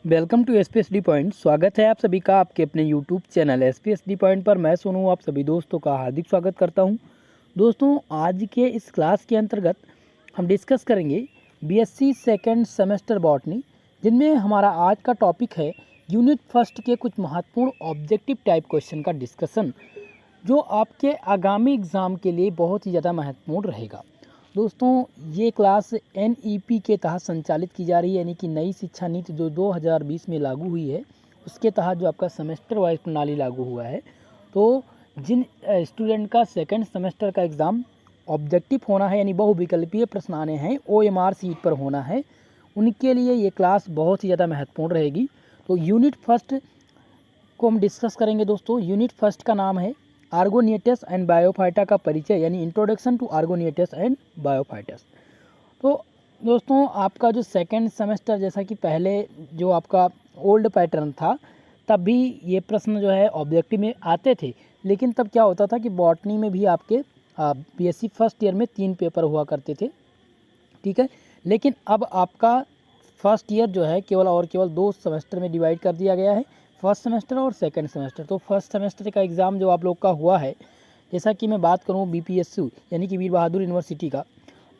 Welcome to एसपीएसडी point. स्वागत है आप सभी का आपके अपने यूट्यूब चैनल एसपीएसडी पॉइंट पर। मैं सोनू आप सभी दोस्तों का हार्दिक स्वागत करता हूं। दोस्तों, आज के इस क्लास के अंतर्गत हम डिस्कस करेंगे बीएससी सेकेंड सेमेस्टर बॉटनी, जिनमें हमारा आज का टॉपिक है यूनिट फर्स्ट के कुछ महत्वपूर्ण ऑब्जेक्टिव टाइप क्वेश्चन का डिस्कशन, जो आपके आगामी एग्ज़ाम के लिए बहुत ही ज़्यादा महत्वपूर्ण रहेगा। दोस्तों, ये क्लास एनईपी के तहत संचालित की जा रही है, यानी कि नई शिक्षा नीति जो 2020 में लागू हुई है, उसके तहत जो आपका सेमेस्टर वाइज प्रणाली लागू हुआ है। तो जिन स्टूडेंट का सेकंड सेमेस्टर का एग्ज़ाम ऑब्जेक्टिव होना है, यानी बहुविकल्पीय प्रश्न आने हैं, ओएमआर सीट पर होना है, उनके लिए ये क्लास बहुत ही ज़्यादा महत्वपूर्ण रहेगी। तो यूनिट फर्स्ट को हम डिस्कस करेंगे। दोस्तों, यूनिट फर्स्ट का नाम है आर्गोनियटस एंड बायोफाइटा का परिचय, यानी इंट्रोडक्शन टू आर्गोनियटस एंड बायोफाइटस। तो दोस्तों, आपका जो सेकंड सेमेस्टर, जैसा कि पहले जो आपका ओल्ड पैटर्न था, तब भी ये प्रश्न जो है ऑब्जेक्टिव में आते थे, लेकिन तब क्या होता था कि बॉटनी में भी आपके बीएससी फर्स्ट ईयर में 3 पेपर हुआ करते थे, ठीक है। लेकिन अब आपका फर्स्ट ईयर जो है केवल और केवल 2 सेमेस्टर में डिवाइड कर दिया गया है, फर्स्ट सेमेस्टर और सेकंड सेमेस्टर। तो फर्स्ट सेमेस्टर का एग्ज़ाम जो आप लोग का हुआ है, जैसा कि मैं बात करूं बीपीएसयू यानी कि वीर बहादुर यूनिवर्सिटी का,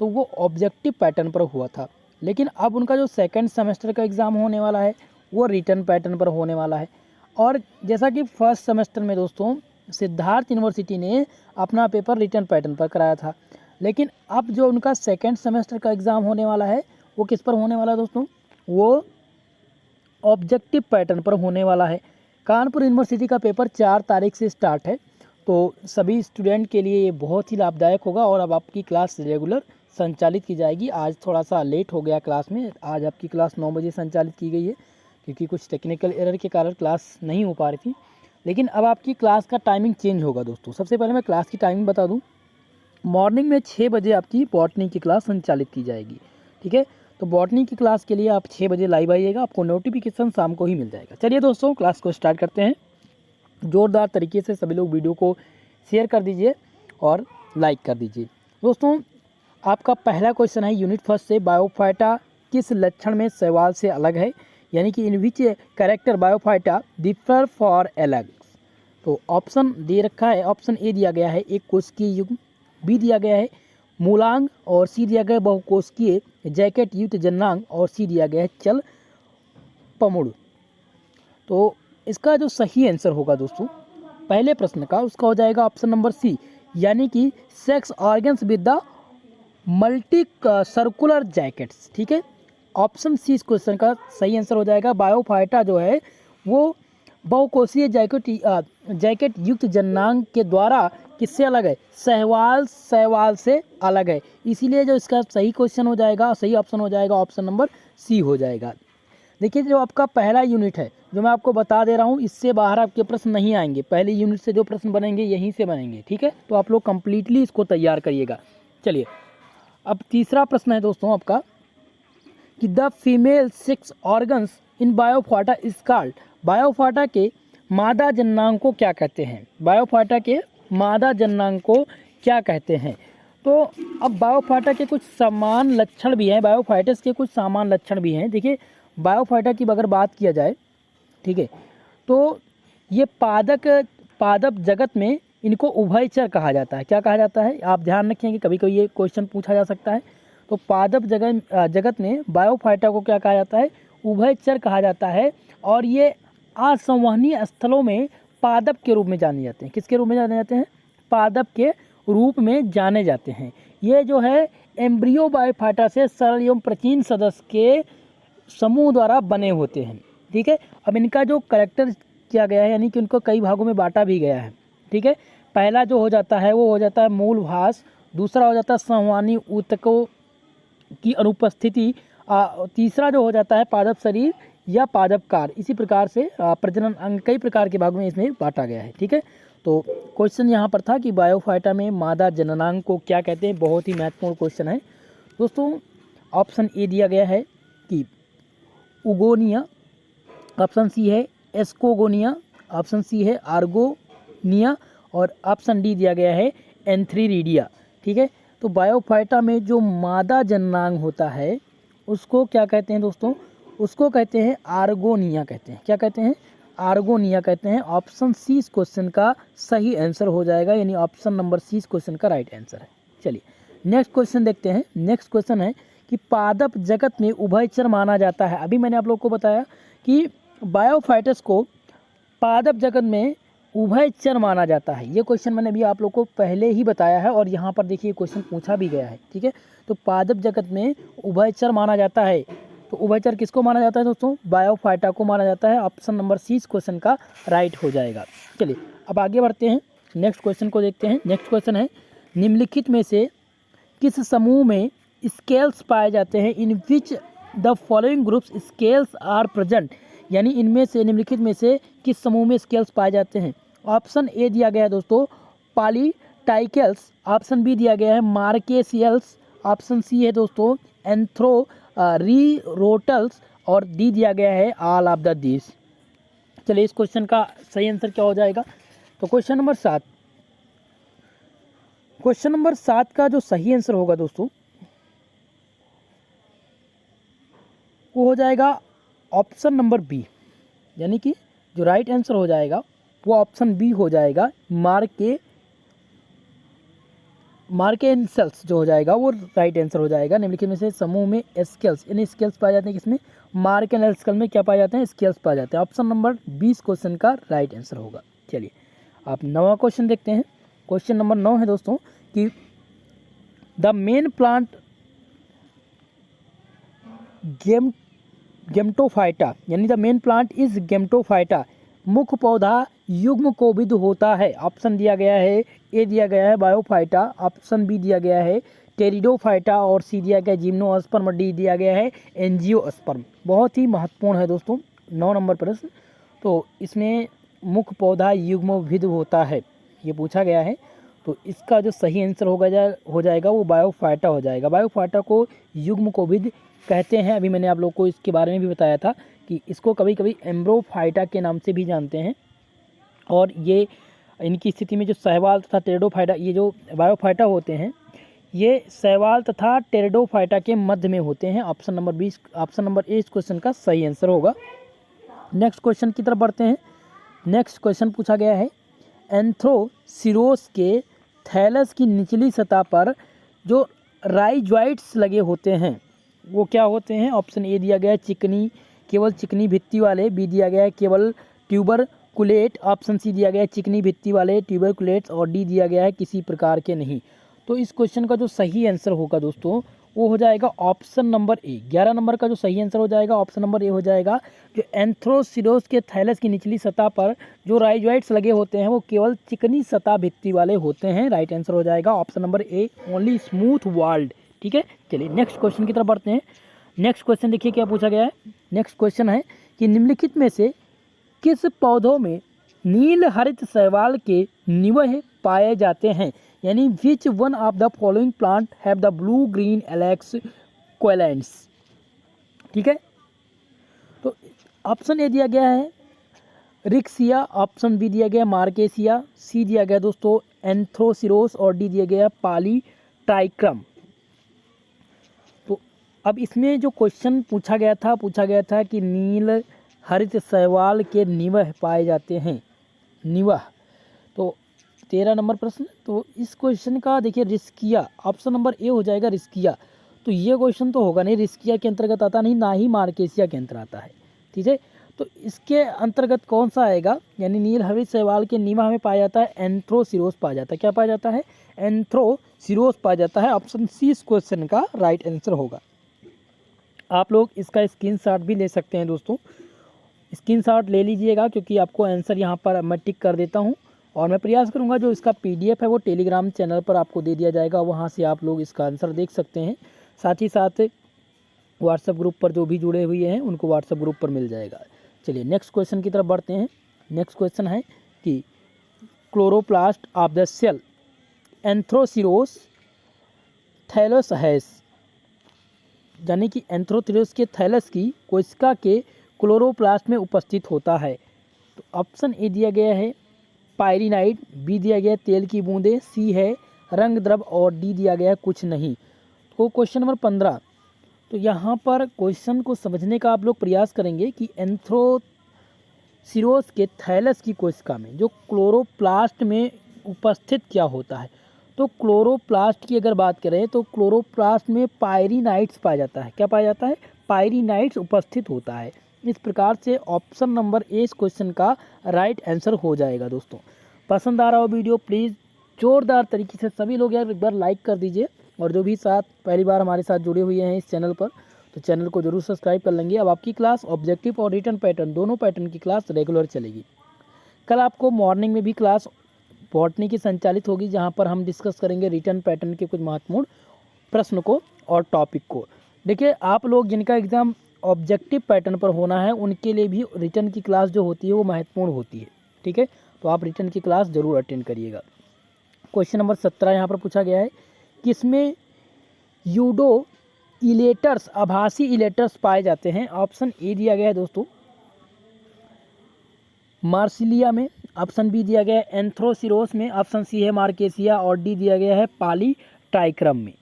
तो वो ऑब्जेक्टिव पैटर्न पर हुआ था। लेकिन अब उनका जो सेकंड सेमेस्टर का एग्ज़ाम होने वाला है, वो रिटर्न पैटर्न पर होने वाला है। और जैसा कि फर्स्ट सेमेस्टर में दोस्तों सिद्धार्थ यूनिवर्सिटी ने अपना पेपर रिटर्न पैटर्न पर कराया था, लेकिन अब जो उनका सेकंड सेमेस्टर का एग्ज़ाम होने वाला है, वो किस पर होने वाला है दोस्तों? वो ऑब्जेक्टिव पैटर्न पर होने वाला है। कानपुर यूनिवर्सिटी का पेपर 4 तारीख से स्टार्ट है, तो सभी स्टूडेंट के लिए ये बहुत ही लाभदायक होगा। और अब आपकी क्लास रेगुलर संचालित की जाएगी। आज थोड़ा सा लेट हो गया क्लास में, आज आपकी क्लास 9 बजे संचालित की गई है, क्योंकि कुछ टेक्निकल एरर के कारण क्लास नहीं हो पा रही थी। लेकिन अब आपकी क्लास का टाइमिंग चेंज होगा। दोस्तों, सबसे पहले मैं क्लास की टाइमिंग बता दूँ। मॉर्निंग में 6 बजे आपकी बॉटनी की क्लास संचालित की जाएगी, ठीक है। तो बॉटनी की क्लास के लिए आप 6 बजे लाइव आइएगा, आपको नोटिफिकेशन शाम को ही मिल जाएगा। चलिए दोस्तों, क्लास को स्टार्ट करते हैं। ज़ोरदार तरीके से सभी लोग वीडियो को शेयर कर दीजिए और लाइक कर दीजिए। दोस्तों, आपका पहला क्वेश्चन है यूनिट फर्स्ट से, बायोफाइटा किस लक्षण में शैवाल से अलग है, यानी कि in which character bryophyta differ for algae. तो ऑप्शन दे रखा है, ऑप्शन ए दिया गया है एक कोशिकीय युग्म, बी दिया गया है मूलांग, और सी दिया गया है बहुकोशिकीय जैकेट युक्त जन्नांग, और सी दिया गया है चल पमुड़। तो इसका जो सही आंसर होगा दोस्तों पहले प्रश्न का, उसका हो जाएगा ऑप्शन नंबर सी, यानी कि sex organs with the multi circular jackets, ठीक है। ऑप्शन सी इस क्वेश्चन का सही आंसर हो जाएगा। बायोफाइटा जो है वो बहुकोशीय जैकेट युक्त जन्नांग के द्वारा किससे अलग है? शैवाल से अलग है। इसीलिए जो इसका सही क्वेश्चन हो जाएगा, सही ऑप्शन हो जाएगा, ऑप्शन नंबर सी हो जाएगा। देखिए, जो आपका पहला यूनिट है, जो मैं आपको बता दे रहा हूँ, इससे बाहर आपके प्रश्न नहीं आएंगे। पहले यूनिट से जो प्रश्न बनेंगे यहीं से बनेंगे, ठीक है। तो आप लोग कंप्लीटली इसको तैयार करिएगा। चलिए, अब तीसरा प्रश्न है दोस्तों आपका कि the female sex organs in Bryophyta is called. Bryophyta के मादा जन्नांग को क्या कहते हैं? बायोफाइटा के मादा जन्नांग को क्या कहते हैं? तो अब बायोफाइटा के कुछ समान लक्षण भी हैं, बायोफाइटस के कुछ समान लक्षण भी हैं। देखिए, बायोफाइटा की अगर बात किया जाए, ठीक है, तो ये पादप जगत में इनको उभयचर कहा जाता है। क्या कहा जाता है? आप ध्यान रखेंगे, कभी कभी ये क्वेश्चन पूछा जा सकता है। तो पादप जगत में बायोफाइटा को क्या कहा जाता है? उभयचर कहा जाता है। और ये असंवहनीय स्थलों में पादप के रूप में जाने जाते हैं। किसके रूप में जाने जाते हैं? पादप के रूप में जाने जाते हैं। ये जो है एम्ब्रियो बायोफाइटा से सरल एवं प्राचीन सदस्य के समूह द्वारा बने होते हैं, ठीक है। अब इनका जो करेक्टर किया गया है, यानी कि उनको कई भागों में बांटा भी गया है, ठीक है। पहला जो हो जाता है वो हो जाता है मूल भास, दूसरा हो जाता है संवहनी ऊतकों की अनुपस्थिति, तीसरा जो हो जाता है पादप शरीर या पादप कार। इसी प्रकार से प्रजनन अंग कई प्रकार के भागों में इसमें बांटा गया है, ठीक है। तो क्वेश्चन यहाँ पर था कि बायोफाइटा में मादा जननांग को क्या कहते हैं। बहुत ही महत्वपूर्ण क्वेश्चन है दोस्तों। ऑप्शन ए दिया गया है कि उगोनिया, ऑप्शन सी है एस्कोगोनिया, ऑप्शन सी है आर्गोनिया, और ऑप्शन डी दिया गया है एंथ्रीरिडिया, ठीक है। तो बायोफाइटा में जो मादा जन्नांग होता है उसको क्या कहते हैं दोस्तों? उसको कहते हैं आर्गोनिया कहते हैं। क्या कहते हैं? आर्गोनिया कहते हैं। ऑप्शन सी इस क्वेश्चन का सही आंसर हो जाएगा, यानी ऑप्शन नंबर सी इस क्वेश्चन का राइट आंसर है। चलिए नेक्स्ट क्वेश्चन देखते हैं। नेक्स्ट क्वेश्चन है कि पादप जगत में उभयचर माना जाता है। अभी मैंने आप लोग को बताया कि बायोफाइटस को पादप जगत में उभयचर माना जाता है। ये क्वेश्चन मैंने अभी आप लोग को पहले ही बताया है और यहाँ पर देखिए क्वेश्चन पूछा भी गया है। ठीक है, तो पादप जगत में उभयचर माना जाता है। तो उभयचर किसको माना जाता है दोस्तों? बायोफाइटा को माना जाता है। ऑप्शन नंबर सी इस क्वेश्चन का राइट हो जाएगा। चलिए अब आगे बढ़ते हैं, नेक्स्ट क्वेश्चन को देखते हैं। नेक्स्ट क्वेश्चन है निम्नलिखित में से किस समूह में स्केल्स पाए जाते हैं? In which the following groups scales are present, यानी इनमें से निम्नलिखित में से किस समूह में स्केल्स पाए जाते हैं? ऑप्शन ए दिया गया है दोस्तों पॉलीटाइकल्स, ऑप्शन बी दिया गया है मार्केसियल्स, ऑप्शन सी है दोस्तों एंथ्रोरीरोटल्स और डी दिया गया है ऑल ऑफ द दिस। चलिए इस क्वेश्चन का सही आंसर क्या हो जाएगा? तो क्वेश्चन नंबर 7, क्वेश्चन नंबर 7 का जो सही आंसर होगा दोस्तों वो हो जाएगा ऑप्शन नंबर बी, यानी कि जो राइट आंसर हो जाएगा वो ऑप्शन बी हो जाएगा। मार्केसेल्स जो हो जाएगा वो राइट आंसर हो जाएगा। निम्नलिखित में से समूह में स्केल्स, यानी स्केल्स पाए जाते हैं किसमें? मार्केसेल्स में क्या पाए जाते हैं? स्केल्स पाए जाते हैं। ऑप्शन नंबर 20 क्वेश्चन का राइट आंसर होगा। चलिए आप 9वां क्वेश्चन देखते हैं। क्वेश्चन नंबर 9 है दोस्तों कि द मेन प्लांट गेम्टोफाइटा, यानी द मेन प्लांट इज गेम्टोफाइटा, मुख्य पौधा युग्म कोविद होता है। ऑप्शन दिया गया है, ए दिया गया है बायोफाइटा, ऑप्शन बी दिया गया है टेरिडोफाइटा और सी दिया गया है जिम्नोस्पर्म, डी दिया गया है एंजियोस्पर्म। बहुत ही महत्वपूर्ण है दोस्तों 9 नंबर प्रश्न। तो इसमें मुख्य पौधा युग्मविद होता है ये पूछा गया है। तो इसका जो सही आंसर हो जाएगा वो बायोफाइटा हो जाएगा। बायोफाइटा को युग्म कोविद कहते हैं। अभी मैंने आप लोग को इसके बारे में भी बताया था कि इसको कभी कभी एम्ब्रोफाइटा के नाम से भी जानते हैं। और ये इनकी स्थिति में जो शैवाल तथा टेरिडोफाइटा, ये जो बायोफाइटा होते हैं ये शैवाल तथा टेरिडोफाइटा के मध्य में होते हैं। ऑप्शन नंबर 20, ऑप्शन नंबर ए इस क्वेश्चन का सही आंसर होगा। नेक्स्ट क्वेश्चन की तरफ बढ़ते हैं। नेक्स्ट क्वेश्चन पूछा गया है एंथ्रोसिरोस के थैलस की निचली सतह पर जो राइजॉइड्स लगे होते हैं वो क्या होते हैं? ऑप्शन ए दिया गया है चिकनी, केवल चिकनी भित्ति वाले, बी दिया गया है केवल ट्यूबरकुलेट, ऑप्शन सी दिया गया है चिकनी भित्ति वाले ट्यूबरकुलेट्स और डी दिया गया है किसी प्रकार के नहीं। तो इस क्वेश्चन का जो सही आंसर होगा दोस्तों वो हो जाएगा ऑप्शन नंबर ए। 11 नंबर का जो सही आंसर हो जाएगा ऑप्शन नंबर ए हो जाएगा। जो एंथ्रोसिरोस के थैलस की निचली सतह पर जो राइजॉइड्स लगे होते हैं वो केवल चिकनी सतह भित्ति वाले होते हैं। राइट आंसर हो जाएगा option number A, only smooth walled. ठीक है, चलिए नेक्स्ट क्वेश्चन की तरफ बढ़ते हैं। नेक्स्ट क्वेश्चन देखिए क्या पूछा गया है। नेक्स्ट क्वेश्चन है कि निम्नलिखित में से किस पौधों में नील हरित शैवाल के निवह पाए जाते हैं? यानी which one of the following plant have the blue green algae colonies. ठीक है, तो ऑप्शन ए दिया गया है रिक्सिया, ऑप्शन बी दिया गया मार्केसिया, सी दिया गया दोस्तों एंथ्रोसिरोस और डी दिया गया पॉलीट्राइक्रम। तो अब इसमें जो क्वेश्चन पूछा गया था कि नील हरित शैवाल के निवह पाए जाते हैं, निवह। तो 13 नंबर प्रश्न। तो इस क्वेश्चन का देखिए रिस्किया, ऑप्शन नंबर ए हो जाएगा रिस्किया। तो ये क्वेश्चन तो होगा नहीं, रिस्किया के अंतर्गत आता नहीं, ना ही मार्केसिया के अंतर्गत आता है। ठीक है, तो इसके अंतर्गत कौन सा आएगा? यानी नील हरित शैवाल के निवह में पाया जाता है एंथ्रोसिरोस पाया जाता है। क्या पाया जाता है? एंथ्रोसिरोस पाया जाता है। ऑप्शन सी इस क्वेश्चन का राइट आंसर होगा। आप लोग इसका स्क्रीनशॉट भी ले सकते हैं दोस्तों, स्क्रीनशॉट ले लीजिएगा क्योंकि आपको आंसर यहाँ पर मैं टिक कर देता हूँ और मैं प्रयास करूँगा जो इसका PDF है वो टेलीग्राम चैनल पर आपको दे दिया जाएगा, वहाँ से आप लोग इसका आंसर देख सकते हैं। साथ ही साथ व्हाट्सएप ग्रुप पर जो भी जुड़े हुए हैं उनको व्हाट्सएप ग्रुप पर मिल जाएगा। चलिए नेक्स्ट क्वेश्चन की तरफ बढ़ते हैं। नेक्स्ट क्वेश्चन है कि chloroplast of the cell Anthoceros thallus has, यानी कि एंथ्रोसिरोस के थैलस की कोशिका के क्लोरोप्लास्ट में उपस्थित होता है। तो ऑप्शन ए दिया गया है पायरिनाइड, बी दिया गया तेल की बूंदें, सी है रंग द्रव और डी दिया गया कुछ नहीं। तो क्वेश्चन नंबर 15, तो यहाँ पर क्वेश्चन को समझने का आप लोग प्रयास करेंगे कि एंथ्रोसिरोस के थैलस की कोशिका में जो क्लोरोप्लास्ट में उपस्थित क्या होता है। तो क्लोरोप्लास्ट की अगर बात करें तो क्लोरोप्लास्ट में पायरीनाइट्स पाया जाता है। क्या पाया जाता है? पायरीनाइट्स उपस्थित होता है। इस प्रकार से ऑप्शन नंबर ए इस क्वेश्चन का राइट आंसर हो जाएगा। दोस्तों पसंद आ रहा हो वीडियो प्लीज़ जोरदार तरीके से सभी लोग यार एक बार लाइक कर दीजिए, और जो भी साथ पहली बार हमारे साथ जुड़े हुए हैं इस चैनल पर तो चैनल को जरूर सब्सक्राइब कर लेंगे। अब आपकी क्लास ऑब्जेक्टिव और रिटन पैटर्न दोनों पैटर्न की क्लास रेगुलर चलेगी। कल आपको मॉर्निंग में भी क्लास बॉटनी की संचालित होगी, जहां पर हम डिस्कस करेंगे रिटन पैटर्न के कुछ महत्वपूर्ण प्रश्न को और टॉपिक को। देखिए आप लोग जिनका एग्ज़ाम ऑब्जेक्टिव पैटर्न पर होना है उनके लिए भी रिटन की क्लास जो होती है वो महत्वपूर्ण होती है। ठीक है, तो आप रिटन की क्लास जरूर अटेंड करिएगा। क्वेश्चन नंबर 17 यहाँ पर पूछा गया है, किसमें यूडो इलेटर्स आभासी इलेटर्स पाए जाते हैं। ऑप्शन ए दिया गया है दोस्तों मार्सिलिया में, ऑप्शन बी दिया गया है एंथ्रोसिरोस में, ऑप्शन सी है मार्केसिया, और डी दिया गया है पॉलीट्राइक्रम में।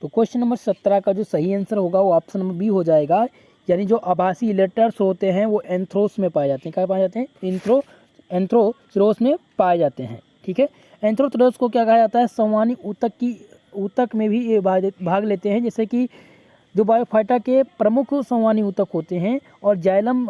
तो क्वेश्चन नंबर 17 का जो सही आंसर होगा वो ऑप्शन नंबर बी हो जाएगा, यानी जो आभासी इलेटर्स होते हैं वो एंथ्रोस में पाए जाते हैं। क्या पाए जाते हैं? एंथ्रोसिरोस में पाए जाते हैं। ठीक है, एंथ्रोसिरोस को क्या कहा जाता है? संवहनी ऊतक में भी ये भाग लेते हैं, जैसे कि जो बायोफाइटा के प्रमुख संवहनी ऊतक होते हैं और जाइलम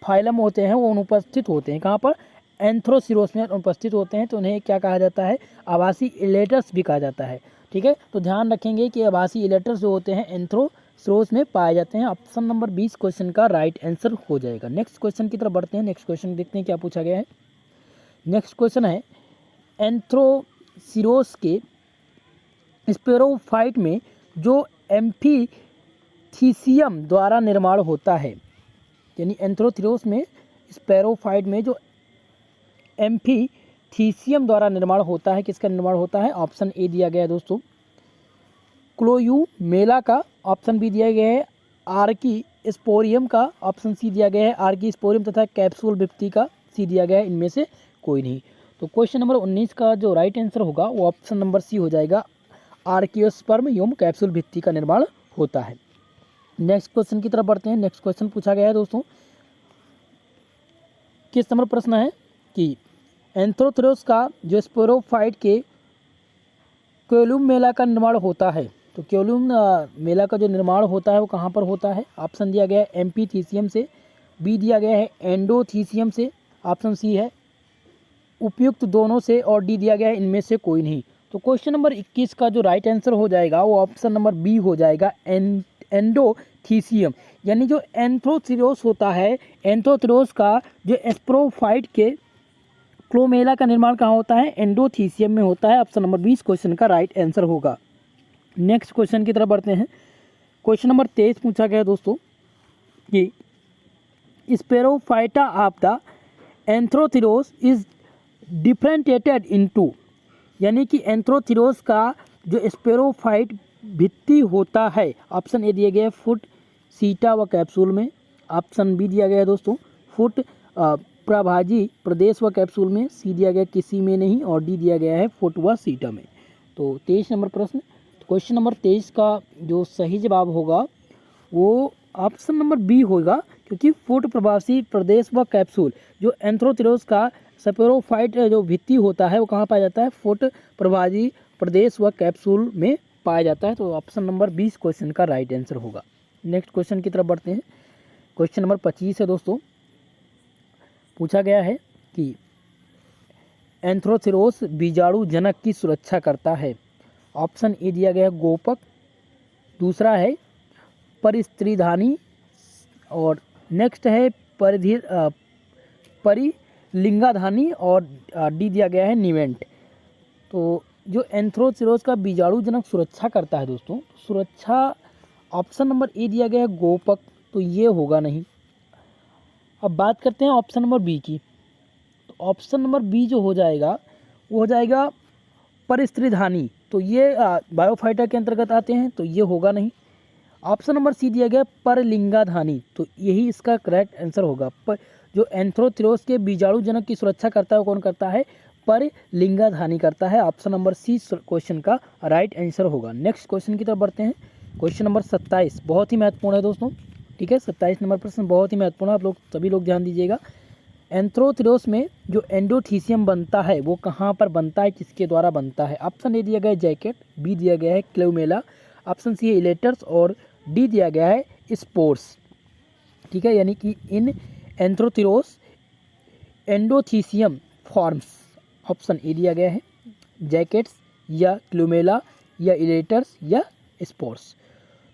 फाइलम होते हैं वो अनुपस्थित होते हैं। कहाँ पर? एंथ्रोसिरोस में उपस्थित होते हैं, तो उन्हें क्या कहा जाता है? आभासी इलेटर्स भी कहा जाता है। ठीक है, तो ध्यान रखेंगे कि आभासी इलेटर्स जो होते हैं एंथ्रोसिरोस में पाए जाते हैं। ऑप्शन नंबर 20 क्वेश्चन का राइट आंसर हो जाएगा। नेक्स्ट क्वेश्चन की तरफ बढ़ते हैं। नेक्स्ट क्वेश्चन देखते हैं क्या पूछा गया है। नेक्स्ट क्वेश्चन है, एंथ्रोसिरोस के स्पेरोफाइट में जो एम्फीथीसियम द्वारा निर्माण होता है, यानी एंथ्रोसिरोस में स्पेरोफाइट में जो एम्फीथीसियम द्वारा निर्माण होता है, किसका निर्माण होता है? ऑप्शन ए दिया गया है दोस्तों क्लोयूमेला का, ऑप्शन बी दिया गया है आर्की स्पोरियम का, ऑप्शन सी दिया गया है आर्की स्पोरियम तथा कैप्सूल भित्ति का, सी दिया गया है इनमें से कोई नहीं। तो क्वेश्चन नंबर 19 का जो राइट आंसर होगा वो ऑप्शन नंबर सी हो जाएगा, आर्कियोस्पर्म एवं कैप्सूल भित्ति का निर्माण होता है। नेक्स्ट क्वेश्चन की तरफ बढ़ते हैं। नेक्स्ट क्वेश्चन पूछा गया है दोस्तों, किस नंबर प्रश्न है कि एंथ्रोसिरोस का जो स्पोरोफाइट के क्लोयूमेला का निर्माण होता है, तो क्लोयूमेला का जो निर्माण होता है वो कहाँ पर होता है? ऑप्शन दिया गया है एम्फीथीसियम से, बी दिया गया है एंडोथीसियम से, ऑप्शन सी है उपयुक्त दोनों से, और डी दिया गया है इनमें से कोई नहीं। तो क्वेश्चन नंबर 21 का जो राइट आंसर हो जाएगा वो ऑप्शन नंबर बी हो जाएगा एंडोथीसियम, यानी जो एंथ्रोसिरोस होता है, एंथ्रोसिरोस का जो स्पोरोफाइट के क्लोमेला का निर्माण कहाँ होता है? एंडोथीसियम में होता है। ऑप्शन नंबर 20 क्वेश्चन का राइट आंसर होगा। नेक्स्ट क्वेश्चन की तरफ बढ़ते हैं। क्वेश्चन नंबर 23 पूछा गया दोस्तों कि sporophyte of the Anthoceros is differentiated into, यानी कि एंथ्रोसिरोस का जो स्पेरोफाइट भित्ति होता है, ऑप्शन ए दिए गए फुट, सीटा व कैप्सूल में, ऑप्शन बी दिया गया है दोस्तों फुट प्रभाजी प्रदेश व कैप्सूल में, सी दिया गया किसी में नहीं, और डी दिया गया है फुट व सीटा में। तो 23 नंबर प्रश्न, क्वेश्चन नंबर 23 का जो सही जवाब होगा वो ऑप्शन नंबर बी होगा, क्योंकि फुट प्रवासी प्रदेश व कैप्सूल जो एंथ्रोसिरोस का स्पेरोफाइट जो भित्ति होता है वो कहाँ पाया जाता है? फुट प्रवासी प्रदेश व कैप्सूल में पाया जाता है। तो ऑप्शन नंबर 20 क्वेश्चन का राइट आंसर होगा। नेक्स्ट क्वेश्चन की तरफ बढ़ते हैं। क्वेश्चन नंबर 25 है दोस्तों, पूछा गया है कि एंथ्रोसिरोस बीजाणु जनक की सुरक्षा करता है। ऑप्शन ए दिया गया है गोपक, दूसरा है परिस्त्रीधानी, और नेक्स्ट है परिलिंगाधानी, और डी दिया गया है निवेंट। तो जो एंथ्रोसिरोस का बीजाणुजनक सुरक्षा करता है दोस्तों, सुरक्षा ऑप्शन नंबर ए दिया गया है गोपक, तो ये होगा नहीं। अब बात करते हैं ऑप्शन नंबर बी की, तो ऑप्शन नंबर बी जो हो जाएगा वो हो जाएगा परिस्त्रीधानी, तो ये बायोफाइटा के अंतर्गत आते हैं, तो ये होगा नहीं। ऑप्शन नंबर सी दिया गया परलिंगाधानी, तो यही इसका करेक्ट आंसर होगा। पर जो एंथ्रोसिरोस के बीजाणुजनक की सुरक्षा करता है वो कौन करता है? परलिंगाधानी करता है। ऑप्शन नंबर सी क्वेश्चन का राइट आंसर होगा। नेक्स्ट क्वेश्चन की तरफ बढ़ते हैं। क्वेश्चन नंबर 27 बहुत ही महत्वपूर्ण है दोस्तों, ठीक है। 27 नंबर प्रश्न बहुत ही महत्वपूर्ण है, आप लोग सभी लोग ध्यान दीजिएगा। एंथ्रोथिरोस में जो एंडोथीसियम बनता है वो कहाँ पर बनता है, किसके द्वारा बनता है? ऑप्शन ए दिया गया है जैकेट, बी दिया गया है क्लेमेला, ऑप्शन सी है इलेटर्स और डी दिया गया है स्पोर्स, ठीक है। यानी कि इन एंथ्रोथिरोस एंडोथीसियम फॉर्म्स, ऑप्शन ए दिया गया है जैकेट्स या क्लेमेला या इलेटर्स या स्पोर्स।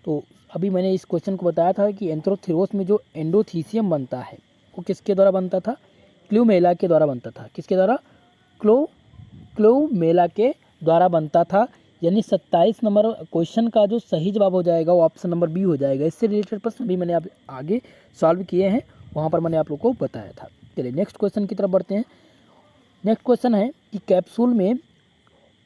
तो अभी मैंने इस क्वेश्चन को बताया था कि एंथ्रोथिरोस में जो एंडोथीसियम बनता है वो किसके द्वारा बनता था? क्लेमेला के द्वारा बनता था। किसके द्वारा? क्लेमेला के द्वारा बनता था। यानी 27 नंबर क्वेश्चन का जो सही जवाब हो जाएगा वो ऑप्शन नंबर बी हो जाएगा। इससे रिलेटेड प्रश्न भी मैंने आगे सॉल्व किए हैं, वहाँ पर मैंने आप लोग को बताया था। चलिए नेक्स्ट क्वेश्चन की तरफ बढ़ते हैं। नेक्स्ट क्वेश्चन है कि कैप्सूल में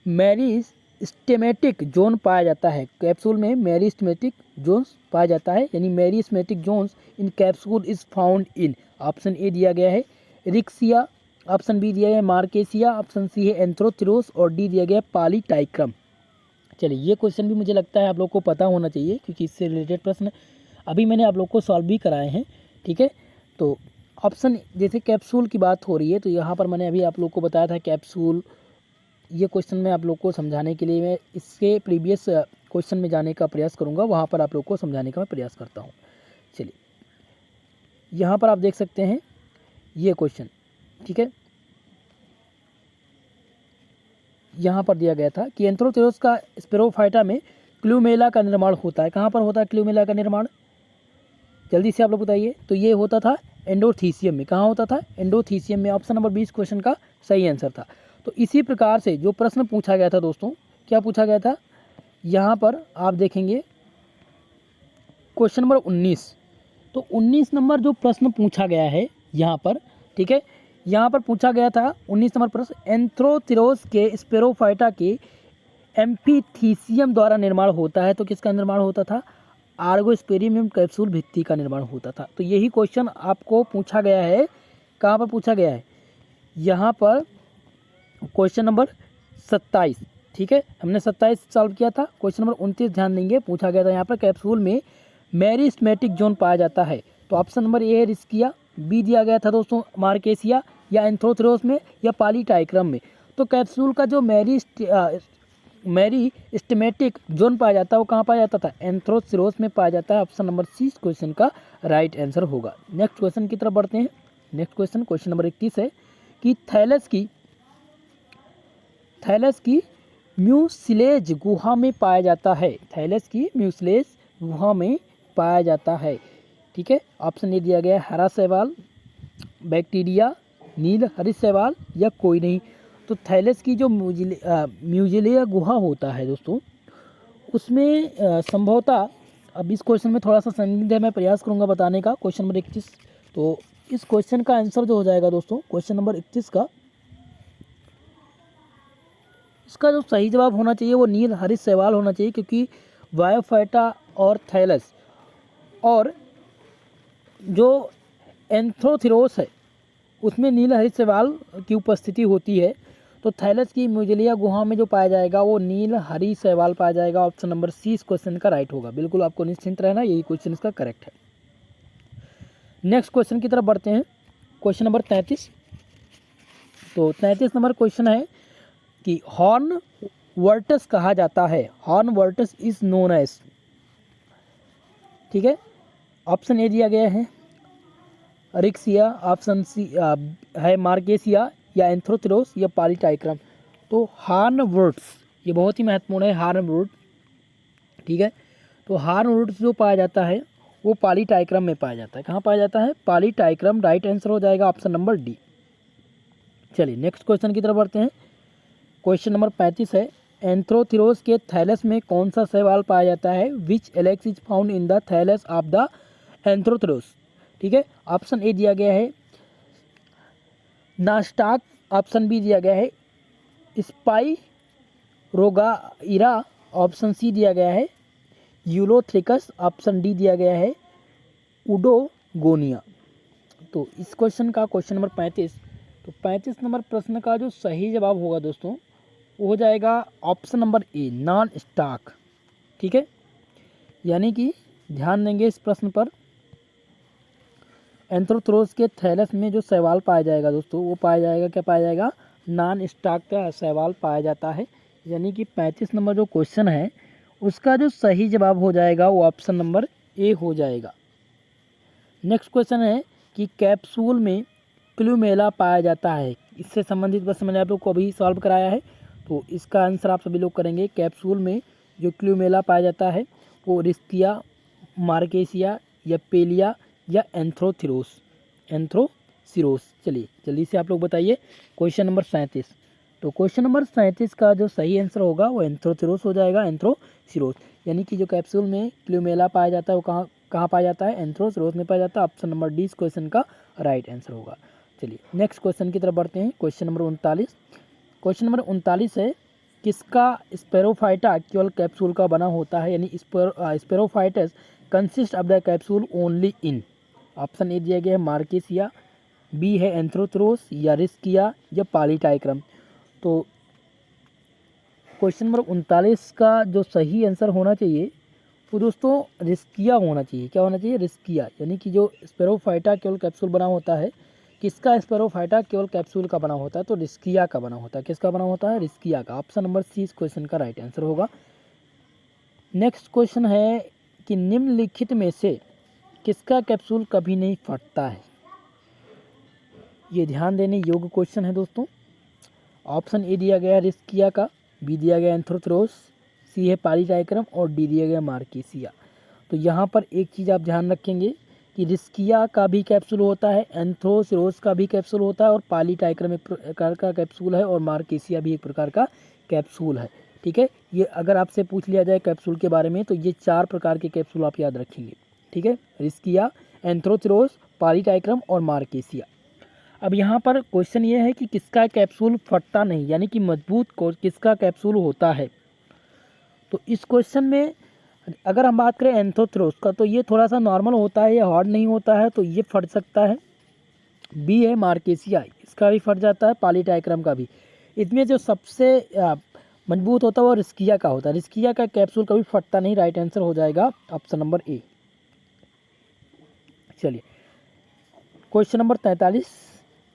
मेरिस्टेमेटिक जोन पाया जाता है। कैप्सूल में मेरिस्टेमेटिक जोन्स पाया जाता है, यानी meristematic zones in capsule is found in, option A दिया गया है रिक्सिया, ऑप्शन बी दिया गया है मार्केसिया, ऑप्शन सी है एंथ्रोथिरोस और डी दिया गया है पॉलीटाइक्रम। चलिए ये क्वेश्चन भी मुझे लगता है आप लोग को पता होना चाहिए, क्योंकि इससे रिलेटेड प्रश्न अभी मैंने आप लोग को सॉल्व भी कराए हैं, ठीक है। तो ऑप्शन, जैसे कैप्सूल की बात हो रही है तो यहाँ पर मैंने अभी आप लोग को बताया था कैप्सूल। ये क्वेश्चन मैं आप लोग को समझाने के लिए मैं इसके प्रीवियस क्वेश्चन में जाने का प्रयास करूँगा, वहाँ पर आप लोग को समझाने का मैं प्रयास करता हूँ। चलिए यहाँ पर आप देख सकते हैं ये क्वेश्चन, ठीक है। यहाँ पर दिया गया था कि एंथ्रोथिरोस का स्पेरोफाइटा में क्लेमेला का निर्माण होता है। कहाँ पर होता है क्लेमेला का निर्माण? जल्दी से आप लोग बताइए। तो ये होता था एंडोथीसियम में। कहाँ होता था? एंडोथीसियम में। ऑप्शन नंबर 20 क्वेश्चन का सही आंसर था। तो इसी प्रकार से जो प्रश्न पूछा गया था दोस्तों, क्या पूछा गया था? यहाँ पर आप देखेंगे क्वेश्चन नंबर 19। तो 19 नंबर जो प्रश्न पूछा गया है यहाँ पर, ठीक है, यहाँ पर पूछा गया था 19 नंबर प्रश्न, एंथ्रोथिरोस के स्पेरोफाइटा के एम्फीथीसियम द्वारा निर्माण होता है। तो किसका निर्माण होता था? आर्गोस्पेरियम कैप्सूल भित्ति का निर्माण होता था। तो यही क्वेश्चन आपको पूछा गया है। कहाँ पर पूछा गया है? यहाँ पर क्वेश्चन नंबर 27, ठीक है। हमने 27 सॉल्व किया था। क्वेश्चन नंबर 29 ध्यान देंगे, पूछा गया था यहाँ पर कैप्सूल में मेरिस्टेमेटिक जोन पाया जाता है। तो ऑप्शन नंबर ए है रिस्किया, बी दिया गया था दोस्तों मार्केसिया या एंथ्रोथिरोस में या पॉलीटाइक्रम में। तो कैप्सूल का जो मेरिस्टेमेटिक जोन पाया जाता है वो कहाँ पाया जाता था? एंथ्रोथिरोस में पाया जाता है। ऑप्शन नंबर सी क्वेश्चन का राइट आंसर होगा। नेक्स्ट क्वेश्चन की तरफ बढ़ते हैं। नेक्स्ट क्वेश्चन नंबर 31 है कि थैलस की म्यूसिलेज गुहा में पाया जाता है। थैलस की म्यूसिलेज गुहा में पाया जाता है, ठीक है। ऑप्शन ए दिया गया है हरा शैवाल, बैक्टीरिया, नील हरित शैवाल या कोई नहीं। तो थैलस की जो म्यूजिलिया गुहा होता है दोस्तों, उसमें संभवतः, अब इस क्वेश्चन में थोड़ा सा संदिग्ध है, मैं प्रयास करूंगा बताने का। क्वेश्चन नंबर 31, तो इस क्वेश्चन का आंसर जो हो जाएगा दोस्तों, क्वेश्चन नंबर 31 का, इसका जो सही जवाब होना चाहिए वो नील हरित शैवाल होना चाहिए, क्योंकि वायोफाइटा और थैलस और जो एंथ्रोथिरोस है उसमें नील हरित शैवाल की उपस्थिति होती है। तो थैलस की म्यूजिलिया गुहा में जो पाया जाएगा वो नील हरी शैवाल पाया जाएगा। ऑप्शन नंबर सी इस क्वेश्चन का राइट होगा। बिल्कुल आपको निश्चिंत रहना, यही क्वेश्चन इसका करेक्ट है। नेक्स्ट क्वेश्चन की तरफ बढ़ते हैं। Question number 33। तो 33 नंबर क्वेश्चन है कि हॉर्न वर्टस कहा जाता है। Hornworts is known as, ठीक है। ऑप्शन ए दिया गया है रिक्सिया, ऑप्शन सी है मार्केसिया या एंथ्रोथिरोस या पॉलीटाइक्रम। तो हॉर्न वर्ट्स ये बहुत ही महत्वपूर्ण है, हॉर्न वर्ट, ठीक है। तो हॉर्न वर्ट्स जो पाया जाता है वो पॉलीटाइक्रम में पाया जाता है। कहाँ पाया जाता है? पॉलीटाइक्रम। राइट आंसर हो जाएगा ऑप्शन नंबर डी। चलिए नेक्स्ट क्वेश्चन की तरफ बढ़ते हैं। क्वेश्चन नंबर 35 है, एंथ्रोथिरोस के थैलस में कौन सा शैवाल पाया जाता है? Which algae is found in the thallus of the Anthoceros, ठीक है। ऑप्शन ए दिया गया है नास्टाक, ऑप्शन बी दिया गया है स्पाइरोगाइरा, ऑप्शन सी दिया गया है यूलोथ्रिकस, ऑप्शन डी दिया गया है उडोगोनिया। तो इस क्वेश्चन का क्वेश्चन नंबर 35, तो 35 नंबर प्रश्न का जो सही जवाब होगा दोस्तों वो हो जाएगा option number a non stock, ठीक है। यानी कि ध्यान देंगे इस प्रश्न पर। एंथ्रोथ्रोस के थैलस में जो शैवाल पाया जाएगा दोस्तों, वो पाया जाएगा, क्या पाया जाएगा, नॉन स्टॉक का शैवाल पाया जाता है। यानी कि 35 नंबर जो क्वेश्चन है उसका जो सही जवाब हो जाएगा वो ऑप्शन नंबर ए हो जाएगा। नेक्स्ट क्वेश्चन है कि कैप्सूल में क्लूमेला पाया जाता है। इससे संबंधित प्रश्न मैंने आप लोग को अभी सॉल्व कराया है, तो इसका आंसर आप सभी लोग करेंगे। कैप्सूल में जो क्लूमेला पाया जाता है वो रिस्किया, मार्केसिया या पेलिया या एंथ्रोसिरोस। चलिए जल्दी से आप लोग बताइए। क्वेश्चन नंबर 37, तो क्वेश्चन नंबर 37 का जो सही आंसर होगा वो एंथ्रोसिरोस हो जाएगा, एंथ्रोसिरोस। यानी कि जो कैप्सूल में क्लूमेला पाया जाता है वो कहाँ कहाँ पाया जाता है, एंथ्रोसिरोस में पाया जाता है। ऑप्शन नंबर डी इस क्वेश्चन का राइट आंसर होगा। चलिए नेक्स्ट क्वेश्चन की तरफ बढ़ते हैं। क्वेश्चन नंबर 39, क्वेश्चन नंबर 39 है किसका स्पेरोफाइटा केवल कैप्सूल का बना होता है, यानी sporophytes consist of the capsule only in. Option A दिया गया है मार्केसिया, बी है एंथ्रोथ्रोस या रिस्किया या पॉलीटाइक्रम। तो क्वेश्चन नंबर 39 का जो सही आंसर होना चाहिए वो दोस्तों रिस्किया होना चाहिए। क्या होना चाहिए, रिस्किया। यानी कि जो स्पेरोफाइटा केवल कैप्सूल बना होता है, किसका स्पेरोफाइटा केवल कैप्सूल का बना होता है, तो रिस्किया का बना होता है। किसका बना होता है, रिस्किया का। ऑप्शन नंबर सी इस क्वेश्चन का राइट आंसर होगा। नेक्स्ट क्वेश्चन है कि निम्नलिखित में से किसका कैप्सूल कभी नहीं फटता है। ये ध्यान देने योग्य क्वेश्चन है दोस्तों। ऑप्शन ए दिया गया है रिस्किया का, बी दिया गया एंथ्रोथ्रोस, सी है पॉलीटाइक्रम और डी दिया गया मार्केसिया। तो यहाँ पर एक चीज़ आप ध्यान रखेंगे कि रिस्किया का भी कैप्सूल होता है, एंथ्रोसिरोस का भी कैप्सूल होता है और पॉलीटाइक्रम एक प्रकार का कैप्सूल है और मार्केसिया भी एक प्रकार का कैप्सूल है। ठीक है, ये अगर आपसे पूछ लिया जाए कैप्सूल के बारे में तो ये 4 प्रकार के कैप्सूल आप याद रखेंगे। ठीक है, रिस्किया, एंथ्रोसिरोस, पॉलीटाइक्रम और मार्केसिया। अब यहाँ पर क्वेश्चन ये है कि किसका कैप्सूल फटता नहीं, यानी कि मजबूत किसका कैप्सूल होता है। तो इस क्वेश्चन में अगर हम बात करें एंथ्रोथ्रोस का तो ये थोड़ा सा नॉर्मल होता है, ये हार्ड नहीं होता है, तो ये फट सकता है। बी है मार्केसिया, इसका भी फट जाता है, पॉलीटाइक्रम का भी। इसमें जो सबसे मजबूत होता है वो रिस्किया का होता है। रिस्किया का कैप्सूल कभी फटता नहीं, राइट आंसर हो जाएगा ऑप्शन नंबर ए। चलिए क्वेश्चन नंबर 43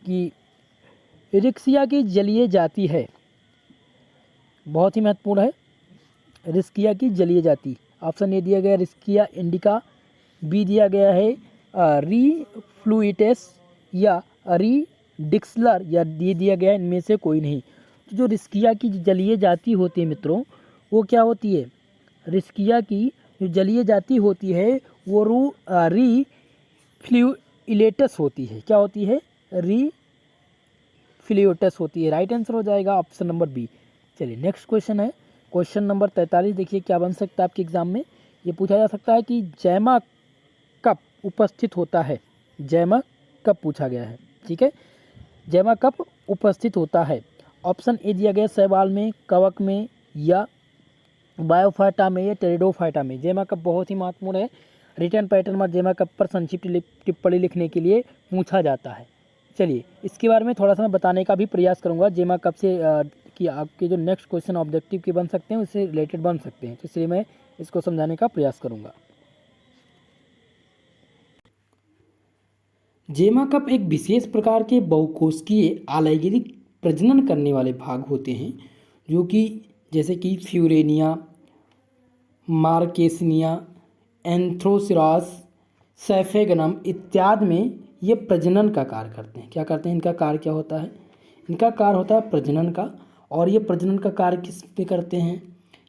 की रिक्सिया की जलीय जाति है, बहुत ही महत्वपूर्ण है। रिस्किया की जलीय जाति, ऑप्शन ए दिया गया रिस्किया इंडिका, बी दिया गया है री फ्लूइटेस या री डिक्सलर या डी दिया गया है इनमें से कोई नहीं। तो जो रिस्किया की जलीय जाति होती है मित्रों वो क्या होती है, रिस्किया की जो जलीय जाति होती है वो री फ्लूइलेटस होती है। क्या होती है, री फ्लूइलेटस होती है। राइट आंसर हो जाएगा ऑप्शन नंबर बी। चलिए नेक्स्ट क्वेश्चन है क्वेश्चन नंबर 43। देखिए क्या बन सकता है आपके एग्जाम में, ये पूछा जा सकता है कि जैमा कब उपस्थित होता है। जैमा कब पूछा गया है, ठीक है, जैमा कब उपस्थित होता है। ऑप्शन ए दिया गया शैवाल में, कवक में या बायोफाइटा में या टेरिडोफाइटा में। जैमा कप बहुत ही महत्वपूर्ण है। रिटर्न पैटर्न में जैमा कप पर संक्षिप्त टिप्पणी लिखने के लिए पूछा जाता है। चलिए इसके बारे में थोड़ा सा मैं बताने का भी प्रयास करूंगा। जैमा कप से कि आपके जो नेक्स्ट क्वेश्चन ऑब्जेक्टिव के बन सकते हैं उससे रिलेटेड बन सकते हैं, तो इसलिए मैं इसको समझाने का प्रयास करूंगा। जेमा कप एक विशेष प्रकार के बहुकोशिकीय आलैंगिक प्रजनन करने वाले भाग होते हैं जो कि जैसे कि फ्यूरेनिया, मार्केसिनिया, एंथ्रोसिरास, सैफेगनम इत्यादि में ये प्रजनन का कार्य करते हैं। क्या करते हैं, इनका कार्य क्या होता है, इनका कार्य होता है प्रजनन का। और ये प्रजनन का कार्य किस पे करते हैं,